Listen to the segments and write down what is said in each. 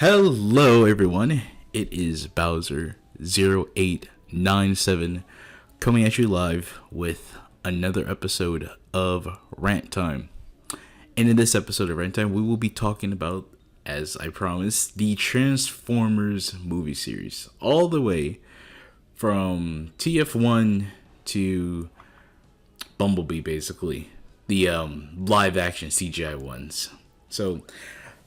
Hello, everyone. It is Bowser0897 coming at you live with another episode of Rant Time. And in this episode of Rant Time, we will be talking about, as I promised, the Transformers movie series. All the way from TF1 to Bumblebee, basically. The live action CGI ones. So,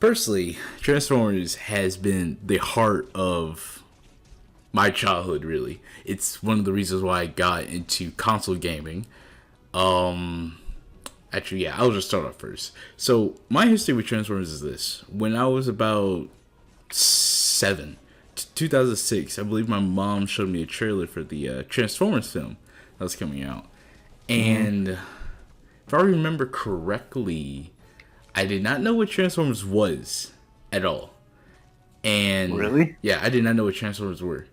personally, Transformers has been the heart of my childhood, really. It's one of the reasons why I got into console gaming. Actually, yeah, I'll just start off first. So, my history with Transformers is this. When I was about 2006, I believe my mom showed me a trailer for the Transformers film that was coming out. And if I remember correctly, I did not know what Transformers was at all. And really? Yeah, I did not know what Transformers were.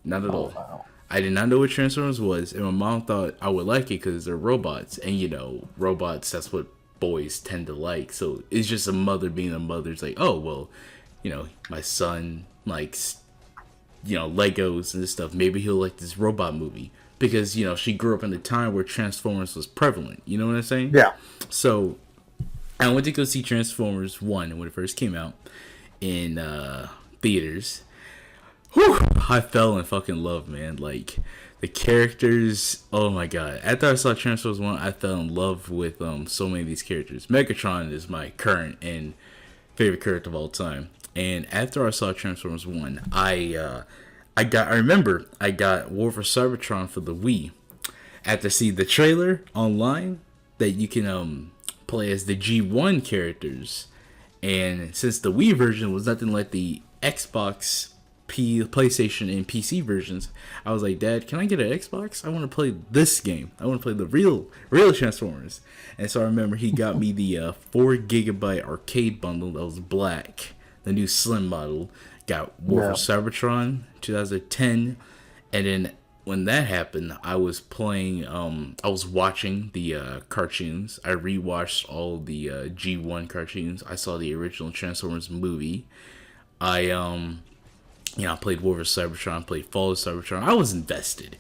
Not at all. Wow. I did not know what Transformers was, and my mom thought I would like it because they're robots. And, you know, robots, that's what boys tend to like. So it's just a mother being a mother. It's like, oh, well, you know, my son likes, you know, Legos and this stuff. Maybe he'll like this robot movie. Because, you know, she grew up in a time where Transformers was prevalent. You know what I'm saying? Yeah. So I went to go see Transformers 1 when it first came out in theaters. Whew, I fell in fucking love, man. Like, the characters, oh my god. After I saw Transformers 1, I fell in love with so many of these characters. Megatron is my current and favorite character of all time. And after I saw Transformers 1, I remember I got War for Cybertron for the Wii. After seeing the trailer online that you can play as the G1 characters, and since the Wii version was nothing like the Xbox, PlayStation, and PC versions, I was like, Dad, can I get an Xbox? I want to play this game. I want to play the real Transformers. And so I remember he got me the 4GB arcade bundle that was black, the new slim model. Got War for Cybertron 2010, and then when that happened, I was playing. I was watching the cartoons. I rewatched all the G1 cartoons. I saw the original Transformers movie. I played War for Cybertron, played Fall of Cybertron. I was invested,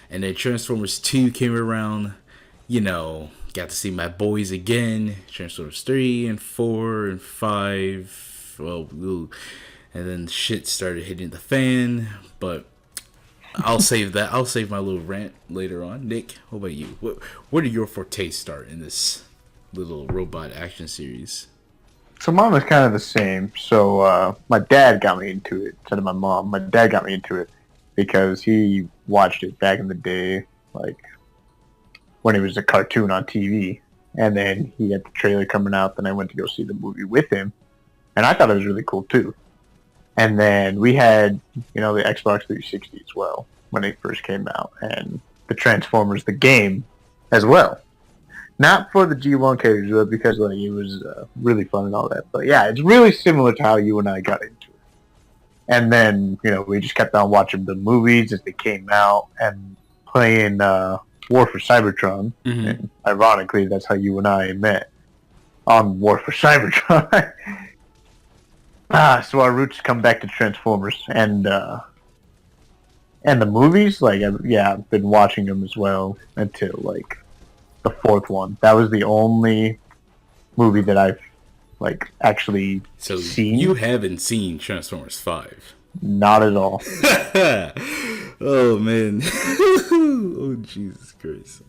and then Transformers 2 came around. You know, got to see my boys again. Transformers 3 and 4 and 5. Well. Ooh. And then shit started hitting the fan, but I'll save that. I'll save my little rant later on. Nick, what about you? Where did your forte start in this little robot action series? So mine was kind of the same. So my dad got me into it instead of my mom. My dad got me into it because he watched it back in the day, like when it was a cartoon on TV. And then he had the trailer coming out. Then I went to go see the movie with him, and I thought it was really cool too. And then we had, you know, the Xbox 360 as well when it first came out, and the Transformers, the game, as well. Not for the G1 characters, but because like it was really fun and all that. But yeah, it's really similar to how you and I got into it. And then, you know, we just kept on watching the movies as they came out and playing War for Cybertron. Mm-hmm. And ironically, that's how you and I met on War for Cybertron. So our roots come back to Transformers and the movies. Like, I've been watching them as well until like the fourth one. That was the only movie that I've like actually seen. You haven't seen Transformers 5? Not at all. Oh man. Oh Jesus Christ.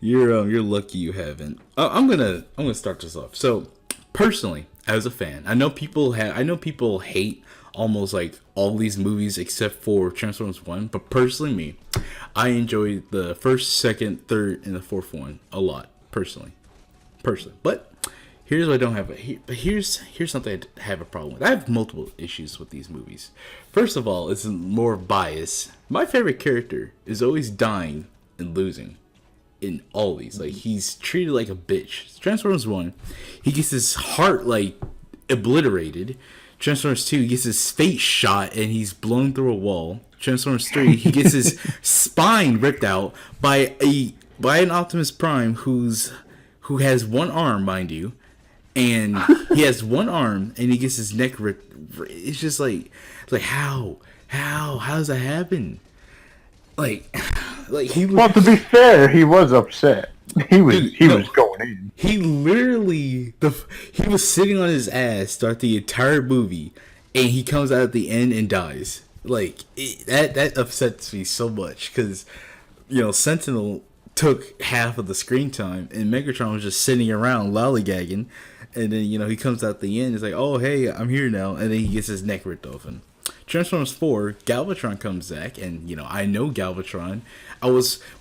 You're lucky you haven't. I'm gonna start this off. So personally, as a fan, I know people hate almost like all these movies except for Transformers 1, but personally me, I enjoyed the first, second, third, and the fourth one a lot, personally. But here's what I don't have here's something I have a problem with. I have multiple issues with these movies. First of all, it's more bias. My favorite character is always dying and losing in all these. Like, he's treated like a bitch. Transformers 1, he gets his heart like obliterated. Transformers 2, he gets his face shot and he's blown through a wall. Transformers 3, he gets his spine ripped out by an Optimus Prime who has one arm, mind you, and he has one arm, and he gets his neck ripped. It's just like how does that happen? Like, like he was. Well, to be fair, he was upset. He was Dude, he no. was going in. He literally he was sitting on his ass throughout the entire movie, and he comes out at the end and dies. Like that upsets me so much because Sentinel took half of the screen time, and Megatron was just sitting around lollygagging, and then he comes out at the end. It's like, oh hey, I'm here now, and then he gets his neck ripped open. Transformers 4, Galvatron comes back, and I know Galvatron.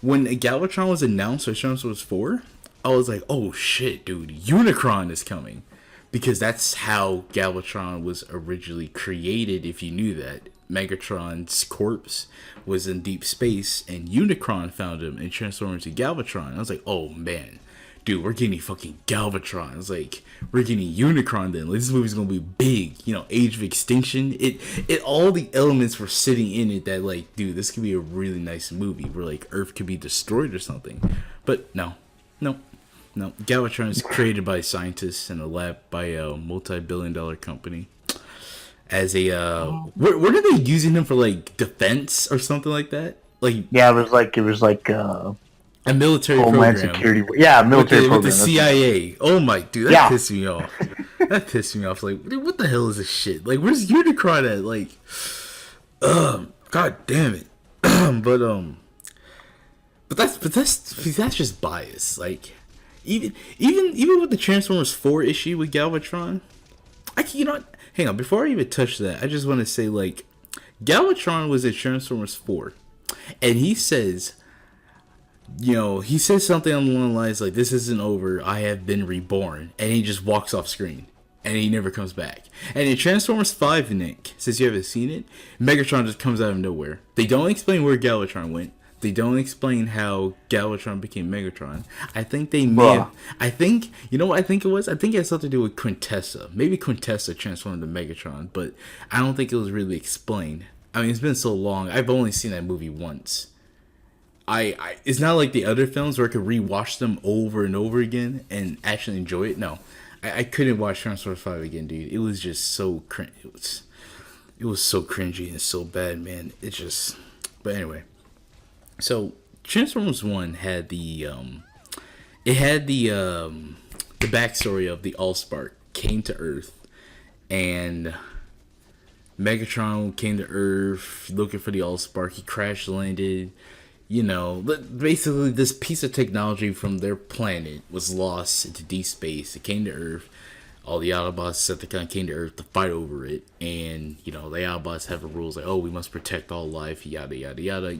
When Galvatron was announced for Transformers 4, I was like, oh shit, dude, Unicron is coming. Because that's how Galvatron was originally created, if you knew that. Megatron's corpse was in deep space, and Unicron found him and transformed into Galvatron. I was like, oh man, dude, we're getting fucking Galvatron. I was like, we're getting Unicron then. Like, this movie's gonna be big. Age of Extinction. It all the elements were sitting in it that, like, dude, this could be a really nice movie where, like, Earth could be destroyed or something. But no. Galvatron is created by scientists in a lab by a multi-billion-dollar company. As a what are they using him for, like defense or something like that? Like, Yeah, it was like a military Homeland program. Security. Yeah, military program. With the CIA. Oh my, dude, that Yeah. pissed me off. That pissed me off. Like, dude, what the hell is this shit? Like, where's Unicron at? Like, god damn it. but that's just bias. Like, even with the Transformers 4 issue with Galvatron, hang on, before I even touch that, I just want to say, like, Galvatron was in Transformers 4, and he says something on the lines like, this isn't over, I have been reborn, and he just walks off screen, and he never comes back. And in Transformers 5, Nick, since you haven't seen it, Megatron just comes out of nowhere. They don't explain where Galvatron went. They don't explain how Galvatron became Megatron. I think they may have, you know what I think it was? I think it had something to do with Quintessa. Maybe Quintessa transformed into Megatron, but I don't think it was really explained. I mean, it's been so long. I've only seen that movie once. It's not like the other films where I could rewatch them over and over again and actually enjoy it. No, I couldn't watch Transformers 5 again, dude. It was just so it was so cringy and so bad, man. But anyway. So Transformers 1 had the backstory of the Allspark came to Earth, and Megatron came to Earth looking for the Allspark. He crash landed. Basically this piece of technology from their planet was lost into deep space. It came to Earth. All the Autobots, Decepticons came to Earth to fight over it, and the Autobots have the rules like, oh, we must protect all life, yada yada yada. A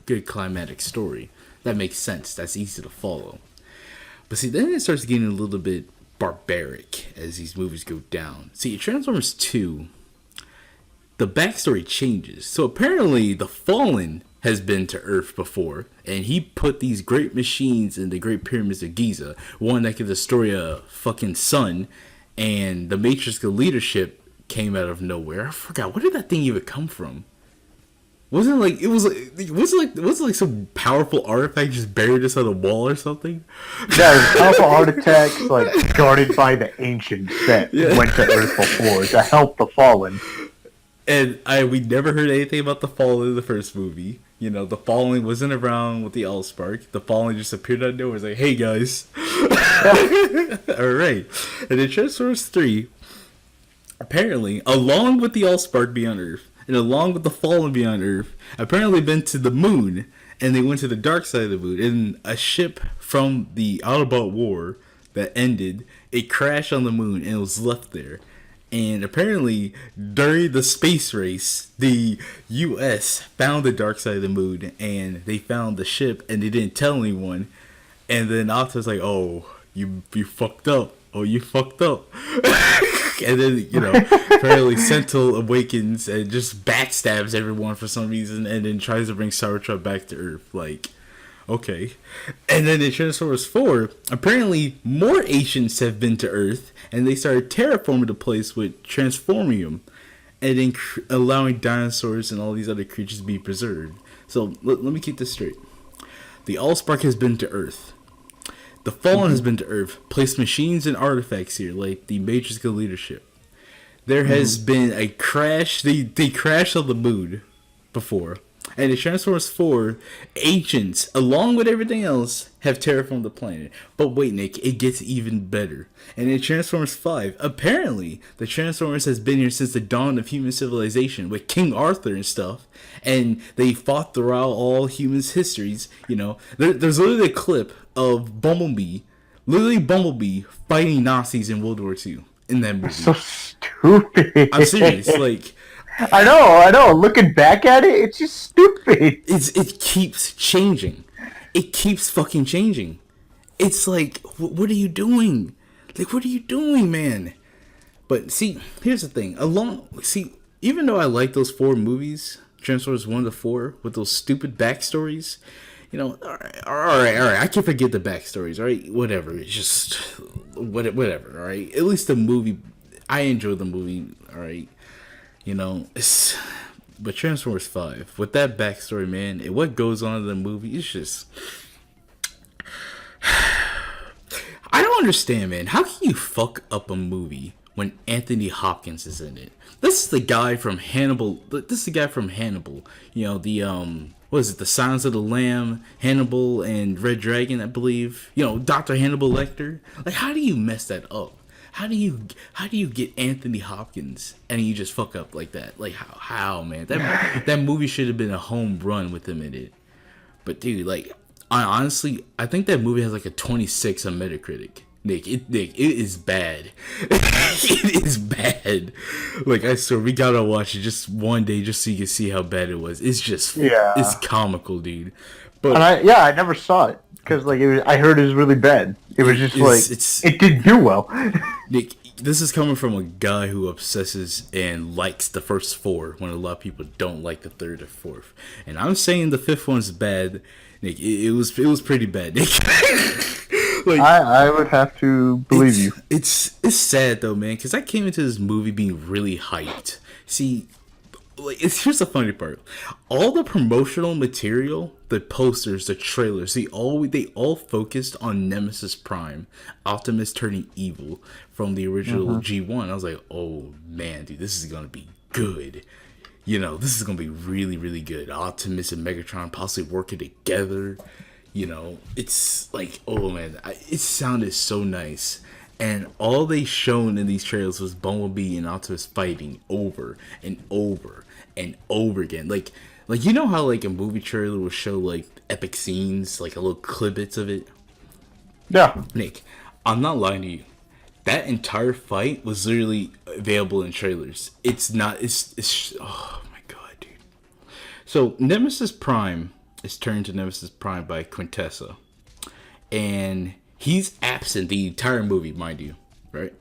good climatic story that makes sense. That's easy to follow. But see, then it starts getting a little bit barbaric as these movies go down. See, Transformers 2, the backstory changes. So apparently, the Fallen has been to Earth before, and he put these great machines in the Great Pyramids of Giza, one that could destroy a fucking sun, and the Matrix of leadership came out of nowhere. I forgot, where did that thing even come from? Wasn't like some powerful artifact just buried inside a wall or something? Yeah, it was powerful artifacts like guarded by the ancients that went to Earth before to help the Fallen. And we never heard anything about the Fallen in the first movie. The Fallen wasn't around with the Allspark. The Fallen just appeared out of nowhere. It's like, hey guys. Alright. And in Transformers 3, apparently, along with the Allspark being on Earth, and along with the Fallen being on Earth, apparently been to the moon, and they went to the dark side of the moon. And a ship from the Autobot War that ended, it crashed on the moon and it was left there. And apparently, during the space race, the U.S. found the dark side of the moon, and they found the ship, and they didn't tell anyone. And then Optimus like, "Oh, you fucked up. Oh, you fucked up." And then apparently Sentinel awakens and just backstabs everyone for some reason, and then tries to bring Cybertron back to Earth. Like, okay. And then in Transformers 4, apparently more Asians have been to Earth, and they started terraforming the place with transformium, and then allowing dinosaurs and all these other creatures to be preserved. So let me keep this straight. The Allspark has been to Earth. The Fallen has been to Earth, placed machines and artifacts here, like the Matrix of leadership. There has been a crash. They crashed on the moon before. And in Transformers 4, agents, along with everything else, have terraformed the planet. But wait, Nick, it gets even better. And in Transformers 5, apparently, the Transformers has been here since the dawn of human civilization with King Arthur and stuff. And they fought throughout all humans' histories. You know, there's literally a clip of Bumblebee, fighting Nazis in World War II in that movie. So stupid. I'm serious, like... I know. Looking back at it, it's just stupid. It keeps changing. It keeps fucking changing. It's like, what are you doing? Like, what are you doing, man? But see, here's the thing. Even though I like those 4 movies, Transformers 1 to 4, with those stupid backstories, you know, all right. I can forget the backstories, all right? Whatever. It's just, whatever, all right? At least the movie, I enjoyed the movie, all right? You know, but Transformers 5, with that backstory, man, and what goes on in the movie, it's just... I don't understand, man. How can you fuck up a movie when Anthony Hopkins is in it? This is the guy from Hannibal. You know, the, what is it, The Silence of the Lamb, Hannibal, and Red Dragon, I believe. You know, Dr. Hannibal Lecter. Like, how do you mess that up? How do you get Anthony Hopkins and you just fuck up like that? Like how man? That movie should have been a home run with him in it. But dude, like honestly, I think that movie has like a 26 on Metacritic. Nick, it is bad. It is bad. Like I swear, we gotta watch it just one day just so you can see how bad it was. It's just it's comical, dude. But and I never saw it. Because I heard it was really bad. It was just it didn't do well. Nick, this is coming from a guy who obsesses and likes the first 4 when a lot of people don't like the 3rd or 4th. And I'm saying the 5th one's bad. Nick, it was pretty bad, Nick. Like, I would have to believe you. It's sad though, man, because I came into this movie being really hyped. See, like, here's the funny part. All the promotional material, the posters, the trailers, they all focused on Nemesis Prime, Optimus turning evil from the original G1. I was like, oh man, dude, this is gonna be good. You know, this is gonna be really, really good. Optimus and Megatron possibly working together. You know, it's like, oh man, it sounded so nice. And all they shown in these trailers was Bumblebee and Optimus fighting over and over and over again. Like you know how like a movie trailer will show like epic scenes, like a little clippets of it? Yeah. Nick, I'm not lying to you. That entire fight was literally available in trailers. It's oh my god, dude. So Nemesis Prime is turned to Nemesis Prime by Quintessa. And he's absent the entire movie, mind you, right?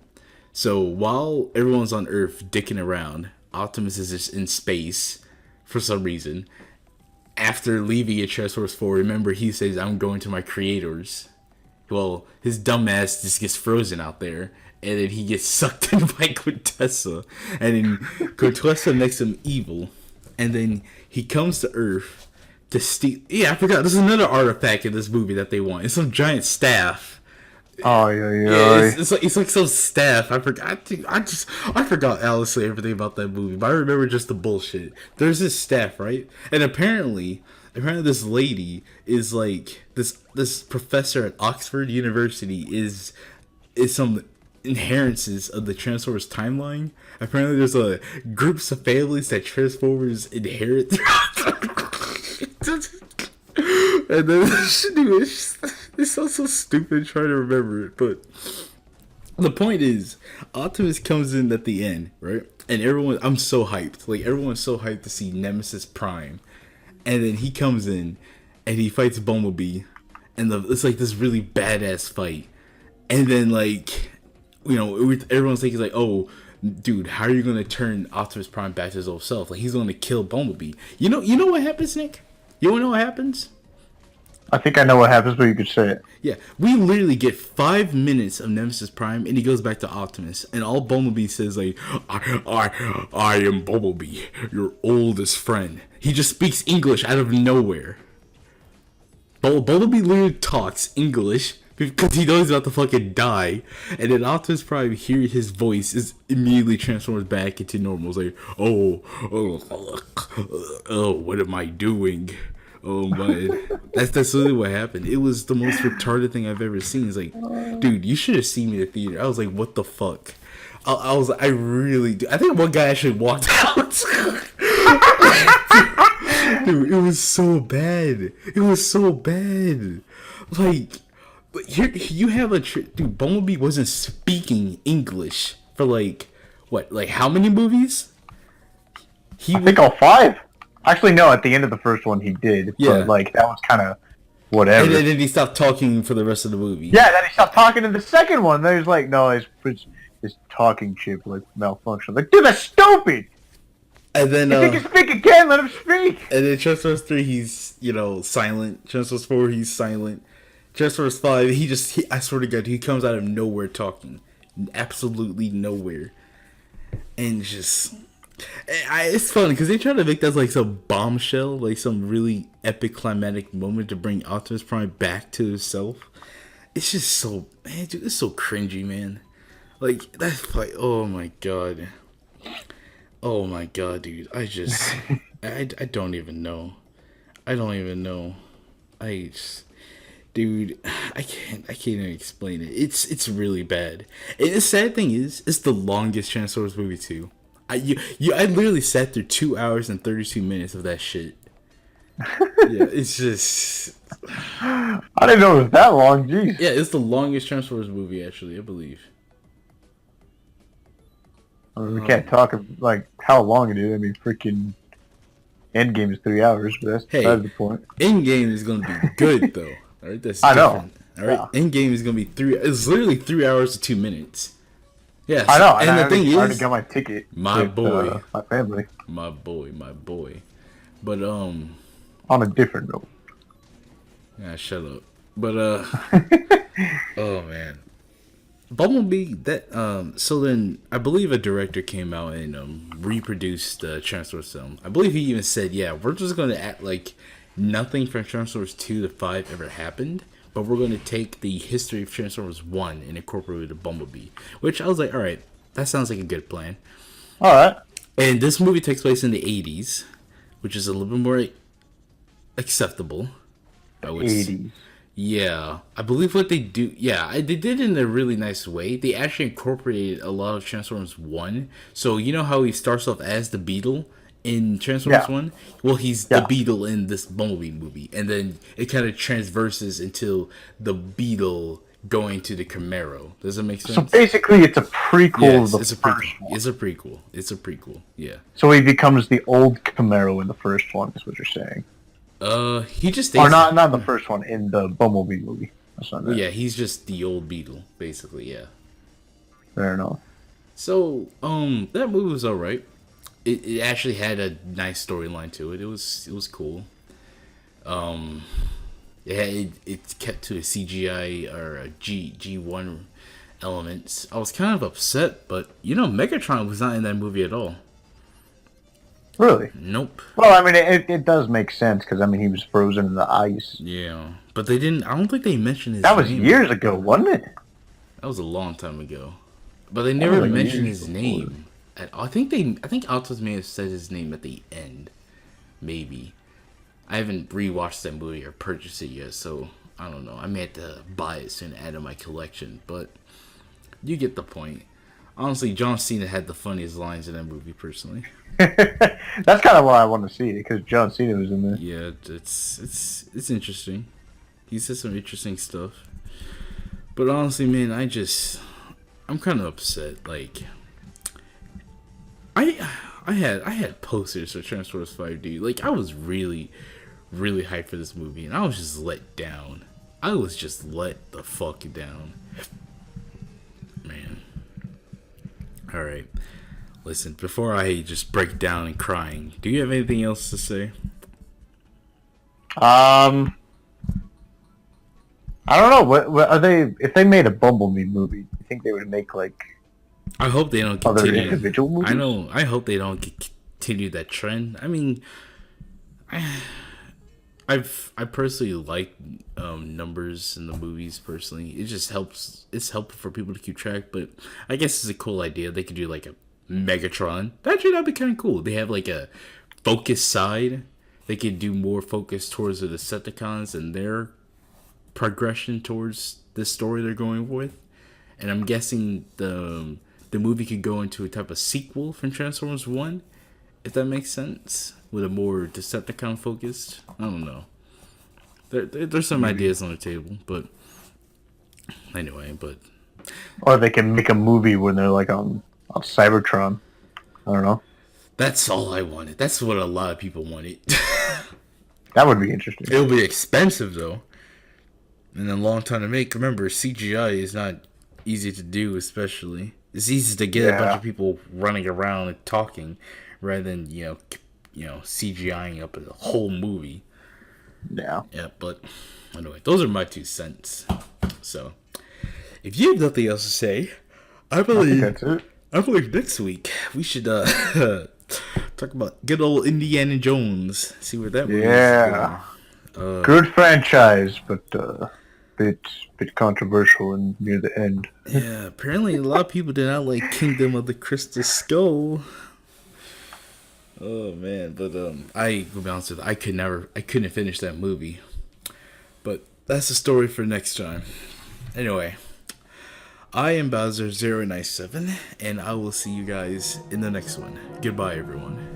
So while everyone's on Earth dicking around, Optimus is just in space for some reason. After leaving at Transformers 4, remember he says, I'm going to my creators. Well, his dumbass just gets frozen out there, and then he gets sucked in by Quintessa. And then Quintessa makes him evil, and then he comes to Earth to steal. Yeah, I forgot. There's another artifact in this movie that they want. It's some giant staff. Oh yeah. It's like some staff. I forgot. I forgot honestly everything about that movie, but I remember just the bullshit. There's this staff, right? And apparently this lady is like this professor at Oxford University is some inheritances of the Transformers timeline. Apparently, there's a groups of families that Transformers inherit. And then it sounds so stupid trying to remember it, but the point is, Optimus comes in at the end, right? And I'm so hyped. Like, everyone's so hyped to see Nemesis Prime. And then he comes in, and he fights Bumblebee. And it's like this really badass fight. And then, like, you know, everyone's thinking, like, oh, dude, how are you going to turn Optimus Prime back to his old self? Like, he's going to kill Bumblebee. You know what happens, Nick? You want to know what happens? I think I know what happens, but you could say it. Yeah, we literally get 5 minutes of Nemesis Prime, and he goes back to Optimus, and all Bumblebee says, like, I am Bumblebee, your oldest friend. He just speaks English out of nowhere. Bumblebee literally talks English because he knows he's about to fucking die, and then Optimus Prime hear his voice is immediately transforms back into normal. It's like, oh, what am I doing? Oh my, that's literally what happened. It was the most retarded thing I've ever seen. It's like, dude, you should have seen me in the theater. I was like, what the fuck? I really do. I think one guy actually walked out. Dude, it was so bad. It was so bad. Like, here you have dude. Bumblebee wasn't speaking English for like what? Like how many movies? I think all 5. Actually, no. At the end of the first one, he did. Yeah. But like that was kind of whatever. And then he stopped talking for the rest of the movie. Yeah. Then he stopped talking in the second one. Then he's like, no, his talking chip like malfunctioned. Like, dude, that's stupid. And then if he can speak again, let him speak. And then Transformers 3, he's silent. Transformers 4, he's silent. Transformers 5, I swear to God, he comes out of nowhere talking, absolutely nowhere, and just. It's funny because they try to make that like some bombshell, like some really epic climatic moment to bring Optimus Prime back to himself. It's just so, man, dude, it's so cringy, man. Like that's like, oh my god, dude. I don't even know. Dude, I can't even explain it. It's really bad. And the sad thing is, it's the longest Transformers movie too. I literally sat through 2 hours and 32 minutes of that shit. Yeah, it's just. I didn't know it was that long. Jeez. Yeah, it's the longest Transformers movie actually, I believe. I mean, we can't talk like how long it is. I mean, freaking Endgame is 3 hours, but that's the point. Endgame is gonna be good though. All right, that's I different. know. All right, yeah. Endgame is gonna be 3. It's literally 3 hours to 2 minutes. Yes, I know. And the thing is, I already got my ticket. My with, boy, my family. My boy. But on a different note. Yeah, shut up. But oh man. Bumblebee, so then I believe a director came out and reproduced the Transformers film. I believe he even said, yeah, we're just going to act like nothing from Transformers 2 to 5 ever happened, but we're going to take the history of Transformers 1 and incorporate it to Bumblebee. Which I was like, alright, that sounds like a good plan. Alright. And this movie takes place in the 80s, which is a little bit more acceptable. 80s. Yeah, I believe what they do. Yeah, they did it in a really nice way. They actually incorporated a lot of Transformers 1. So you know how he starts off as the Beetle in Transformers 1? Well, he's the Beetle in this Bumblebee movie, and then it kind of transverses into the Beetle going to the Camaro. Does that make sense? So basically, it's a prequel. Yes, of the it's a prequel. It's a prequel. Yeah. So he becomes the old Camaro in the first one. Is what you're saying? He just stays. Or not the first one, in the Bumblebee movie. That's not that. Yeah, he's just the old Beetle, basically. Yeah. Fair enough. So, that movie was alright. It actually had a nice storyline to it. It was cool. It kept to a CGI or a G1 elements. I was kind of upset, but Megatron was not in that movie at all. Really? Nope. Well, I mean, it does make sense because I mean he was frozen in the ice. Yeah, but they didn't. I don't think they mentioned his. That was name. Years ago, wasn't it? That was a long time ago, but they never mentioned his name. I think Optimus may have said his name at the end, maybe. I haven't rewatched that movie or purchased it yet, so I don't know. I may have to buy it soon and add to my collection, but you get the point. Honestly, John Cena had the funniest lines in that movie, personally. That's kind of why I want to see it, because John Cena was in there. Yeah, it's interesting. He said some interesting stuff. But honestly, man, I'm kind of upset. Like, I had posters for Transformers 5, dude. Like, I was really, really hyped for this movie, and I was just let down. I was just let the fuck down. Man. Alright. Listen, before I just break down and crying, do you have anything else to say? I don't know. What are they? If they made a Bumblebee movie, do you think they would make like? I hope they don't continue. Other individual movies? I know. I hope they don't continue that trend. I mean, I personally like numbers in the movies. Personally, it just helps. It's helpful for people to keep track. But I guess it's a cool idea. They could do like a Megatron. That'd be kind of cool. They have like a focus side. They could do more focus towards the Decepticons and their progression towards the story they're going with. And I'm guessing the movie could go into a type of sequel from Transformers One, if that makes sense, with a more Decepticon focused. I don't know. There's some ideas on the table, but anyway, but Or they can make a movie when they're like on Cybertron. I don't know. that's all I wanted. That's what a lot of people wanted. That would be interesting. It'll be expensive though, and a long time to make. Remember, CGI is not easy to do, especially. It's easy to get a bunch of people running around and talking, rather than CGIing up a whole movie. Yeah. Yeah, but anyway, those are my 2 cents. So, if you have nothing else to say, I believe that's it. I believe next week we should talk about good old Indiana Jones. See where that movie is going. Good franchise, but bit controversial and near the end. Yeah, apparently a lot of people did not like Kingdom of the Crystal Skull. Oh man, but I will be honest with you, I couldn't finish that movie. But that's a story for next time. Anyway, I am Bowser097, and I will see you guys in the next one. Goodbye, everyone.